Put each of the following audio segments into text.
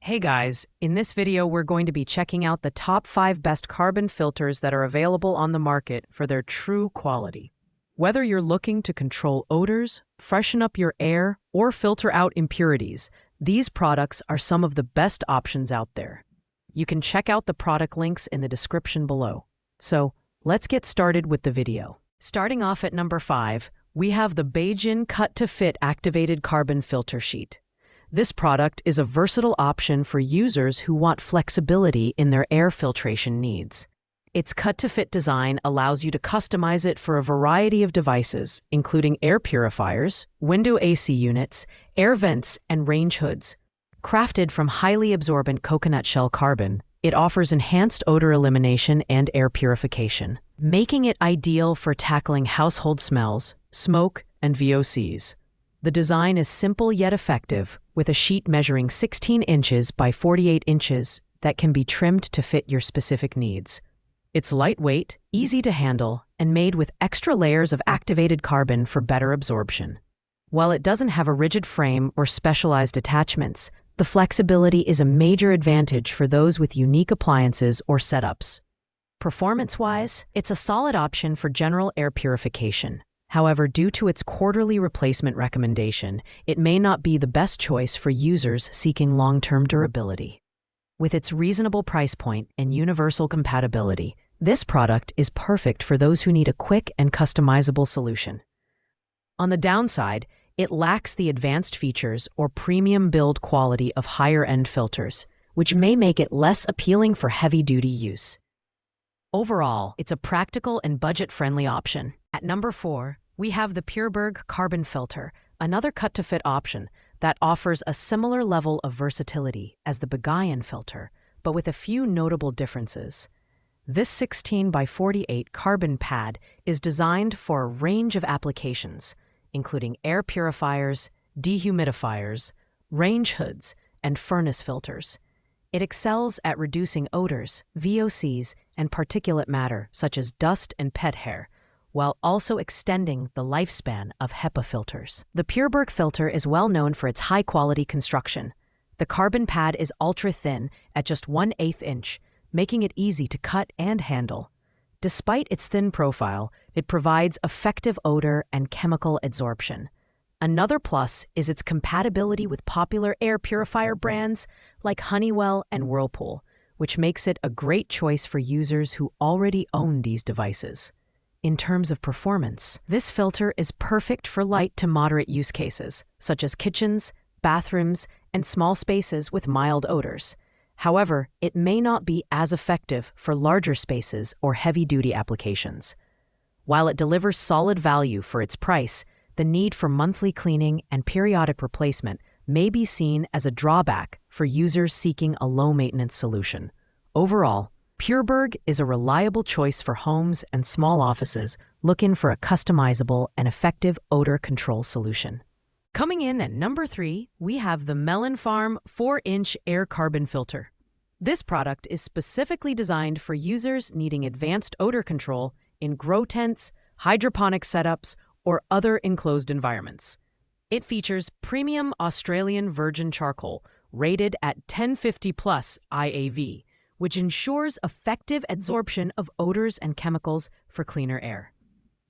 Hey guys, in this video we're going to be checking out the top 5 best carbon filters that are available on the market for their true quality. Whether you're looking to control odors, freshen up your air, or filter out impurities, these products are some of the best options out there. You can check out the product links in the description below. So, let's get started with the video. Starting off at number 5, we have the Beijing Cut-to-Fit Activated Carbon Filter Sheet. This product is a versatile option for users who want flexibility in their air filtration needs. Its cut-to-fit design allows you to customize it for a variety of devices, including air purifiers, window AC units, air vents, and range hoods. Crafted from highly absorbent coconut shell carbon, it offers enhanced odor elimination and air purification, making it ideal for tackling household smells, smoke, and VOCs. The design is simple yet effective, with a sheet measuring 16 inches by 48 inches that can be trimmed to fit your specific needs. It's lightweight, easy to handle, and made with extra layers of activated carbon for better absorption. While it doesn't have a rigid frame or specialized attachments, the flexibility is a major advantage for those with unique appliances or setups. Performance-wise, it's a solid option for general air purification. However, due to its quarterly replacement recommendation, it may not be the best choice for users seeking long-term durability. With its reasonable price point and universal compatibility, this product is perfect for those who need a quick and customizable solution. On the downside, it lacks the advanced features or premium build quality of higher-end filters, which may make it less appealing for heavy-duty use. Overall, it's a practical and budget-friendly option. At number 4, we have the Purifier Carbon Filter, another cut-to-fit option that offers a similar level of versatility as the Beijing filter, but with a few notable differences. This 16 by 48 carbon pad is designed for a range of applications, including air purifiers, dehumidifiers, range hoods, and furnace filters. It excels at reducing odors, VOCs, and particulate matter such as dust and pet hair, while also extending the lifespan of HEPA filters. The Purifier filter is well known for its high-quality construction. The carbon pad is ultra-thin at just 1/8 inch, making it easy to cut and handle. Despite its thin profile, it provides effective odor and chemical adsorption. Another plus is its compatibility with popular air purifier brands like Honeywell and Whirlpool, which makes it a great choice for users who already own these devices. In terms of performance, this filter is perfect for light to moderate use cases, such as kitchens, bathrooms, and small spaces with mild odors. However, it may not be as effective for larger spaces or heavy-duty applications. While it delivers solid value for its price, the need for monthly cleaning and periodic replacement may be seen as a drawback for users seeking a low-maintenance solution. Overall, Purifier is a reliable choice for homes and small offices looking for a customizable and effective odor control solution. Coming in at number 3, we have the Melon Farm 4-inch Air Carbon Filter. This product is specifically designed for users needing advanced odor control in grow tents, hydroponic setups, or other enclosed environments. It features premium Australian virgin charcoal rated at 1050+ IAV, which ensures effective adsorption of odors and chemicals for cleaner air.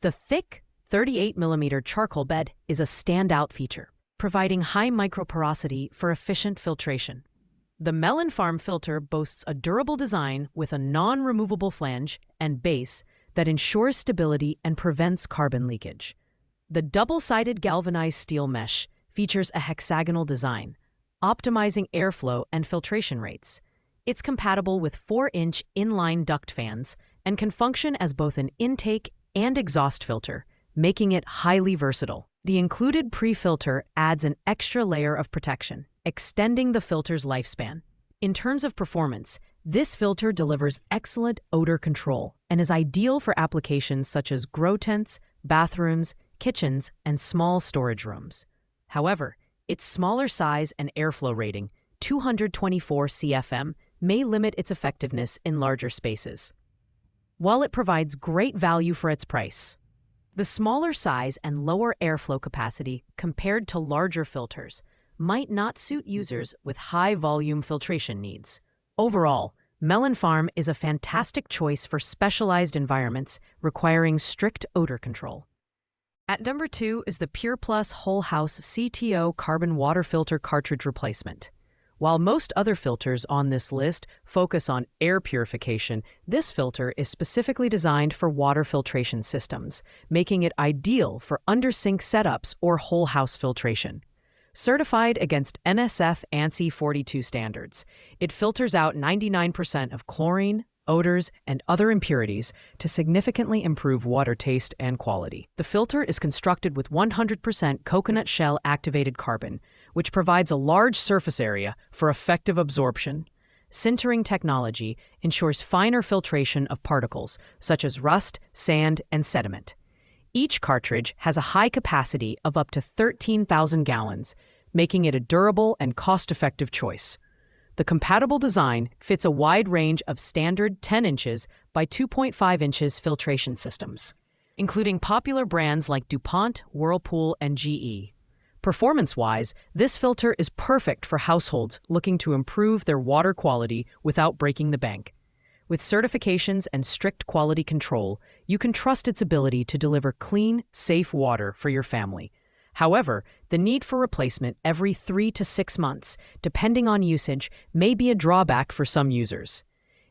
The thick 38mm charcoal bed is a standout feature, providing high microporosity for efficient filtration. The Melon Farm filter boasts a durable design with a non-removable flange and base that ensures stability and prevents carbon leakage. The double-sided galvanized steel mesh features a hexagonal design, optimizing airflow and filtration rates. It's compatible with 4-inch inline duct fans and can function as both an intake and exhaust filter, making it highly versatile. The included pre-filter adds an extra layer of protection, extending the filter's lifespan. In terms of performance, this filter delivers excellent odor control and is ideal for applications such as grow tents, bathrooms, kitchens, and small storage rooms. However, its smaller size and airflow rating, 224 CFM, may limit its effectiveness in larger spaces. While it provides great value for its price, the smaller size and lower airflow capacity compared to larger filters might not suit users with high-volume filtration needs. Overall, Melon Farm is a fantastic choice for specialized environments requiring strict odor control. At number 2 is the Pure Plus Whole House CTO Carbon Water Filter Cartridge Replacement. While most other filters on this list focus on air purification, this filter is specifically designed for water filtration systems, making it ideal for under-sink setups or whole house filtration. Certified against NSF ANSI 42 standards, it filters out 99% of chlorine, odors, and other impurities to significantly improve water taste and quality. The filter is constructed with 100% coconut shell activated carbon, which provides a large surface area for effective absorption. Sintering technology ensures finer filtration of particles such as rust, sand, and sediment. Each cartridge has a high capacity of up to 13,000 gallons, making it a durable and cost-effective choice. The compatible design fits a wide range of standard 10 inches by 2.5 inches filtration systems, including popular brands like DuPont, Whirlpool, and GE. Performance-wise, this filter is perfect for households looking to improve their water quality without breaking the bank. With certifications and strict quality control, you can trust its ability to deliver clean, safe water for your family. However, the need for replacement every 3 to 6 months, depending on usage, may be a drawback for some users.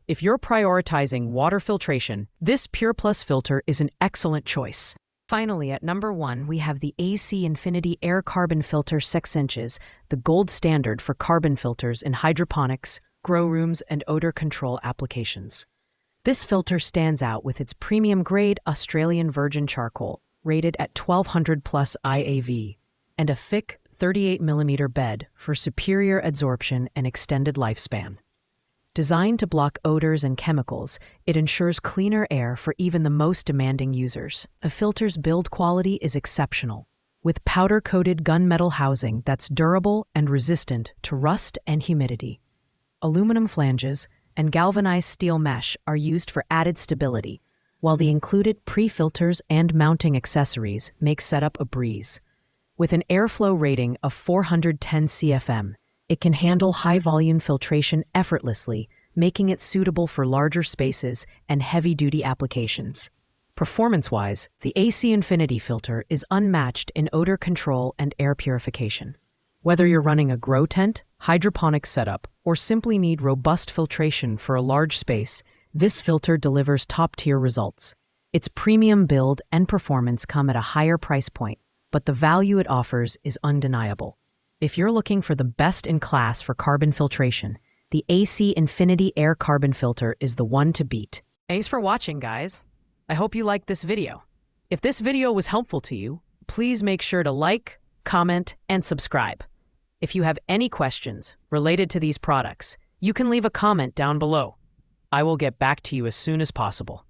If you're prioritizing water filtration, this Pure Plus filter is an excellent choice. Finally, at number 1, we have the AC Infinity Air Carbon Filter 6 inches, the gold standard for carbon filters in hydroponics, grow rooms, and odor control applications. This filter stands out with its premium-grade Australian virgin charcoal, rated at 1200 plus IAV, and a thick 38mm bed for superior adsorption and extended lifespan. Designed to block odors and chemicals, it ensures cleaner air for even the most demanding users. The filter's build quality is exceptional, with powder-coated gunmetal housing that's durable and resistant to rust and humidity. Aluminum flanges and galvanized steel mesh are used for added stability, while the included pre-filters and mounting accessories make setup a breeze. With an airflow rating of 410 CFM, it can handle high-volume filtration effortlessly, making it suitable for larger spaces and heavy-duty applications. Performance-wise, the AC Infinity filter is unmatched in odor control and air purification. Whether you're running a grow tent, hydroponic setup, or simply need robust filtration for a large space, this filter delivers top-tier results. Its premium build and performance come at a higher price point, but the value it offers is undeniable. If you're looking for the best in class for carbon filtration, the AC Infinity Air Carbon Filter is the one to beat. Thanks for watching, guys. I hope you liked this video. If this video was helpful to you, please make sure to like, comment, and subscribe. If you have any questions related to these products, you can leave a comment down below. I will get back to you as soon as possible.